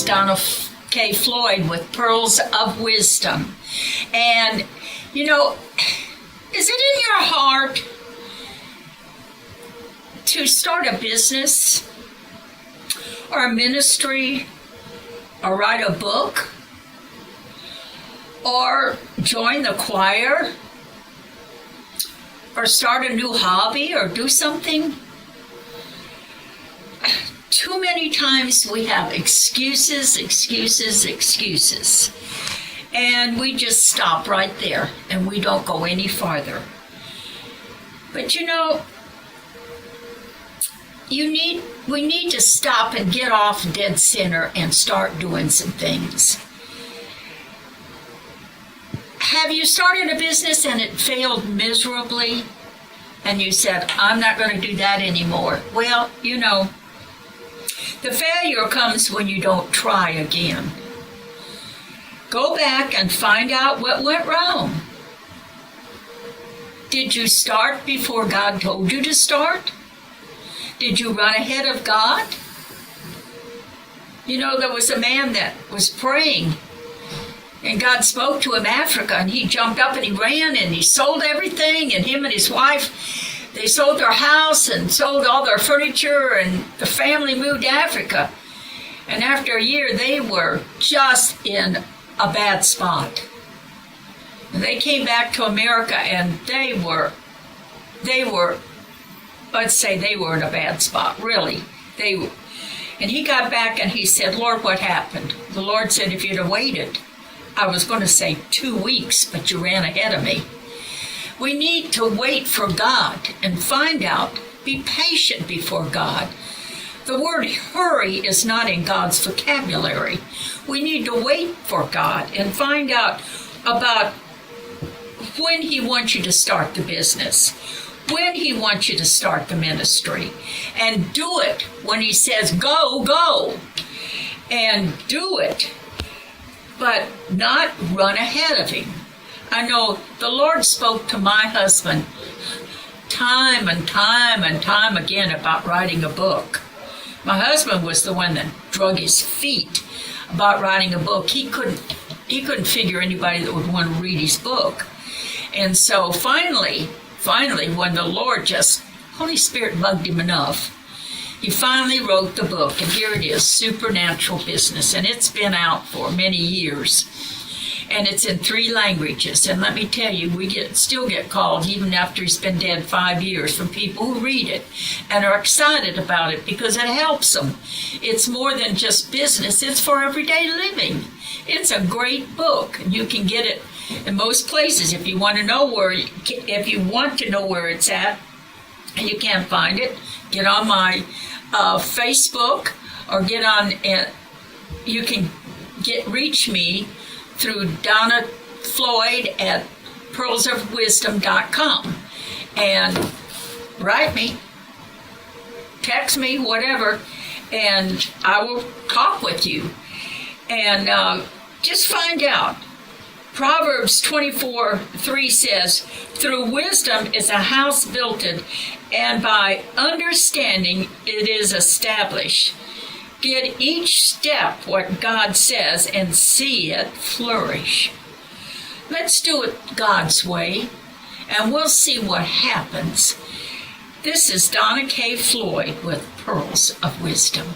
is Donna Floyd with Pearls of Wisdom. And, you know, is it in your heart to start a business or a ministry or write a book or join the choir or start a new hobby or do something? Too many times we have excuses, and we just stop right there and we don't go any farther. But you know, we need to stop and get off dead center and start doing some things. Have you started a business and it failed miserably and you said, I'm not going to do that anymore? Well, you know, the failure comes when you don't try again. Go back and find out what went wrong. Did you start before God told you to start? Did you run ahead of God? You know, there was a man that was praying, and God spoke to him, Africa, and he jumped up and he ran and he sold everything, and him and his wife, they sold their house and sold all their furniture, and the family moved to Africa. And after a year, they were just in a bad spot. And they came back to America, and they were, let's say they were in a bad spot, really. And he got back and he said, Lord, what happened? The Lord said, if you'd have waited, I was going to say 2 weeks, but you ran ahead of me. We need to wait for God and find out, be patient before God. The word hurry is not in God's vocabulary. We need to wait for God and find out about when He wants you to start the business, when He wants you to start the ministry, and do it when He says, go, go, and do it, but not run ahead of Him. I know the Lord spoke to my husband time and time again about writing a book. My husband was the one that drug his feet about writing a book. He couldn't figure anybody that would want to read his book. And so finally, when the Lord Holy Spirit bugged him enough, he finally wrote the book, and here it is, Supernatural Business, and it's been out for many years. And it's in 3 languages. And let me tell you, we still get called, even after he's been dead 5 years, from people who read it and are excited about it because it helps them. It's more than just business. It's for everyday living. It's a great book. And you can get it in most places. If you want to know where it's at and you can't find it, get on my Facebook or get on. You can reach me through Donna Floyd at pearlsofwisdom.com, and write me, text me, whatever, and I will talk with you and just find out. Proverbs 24:3 says, through wisdom is a house builded, and by understanding it is established. Get each step what God says and see it flourish. Let's do it God's way, and we'll see what happens. This is Donna Floyd with Pearls of Wisdom.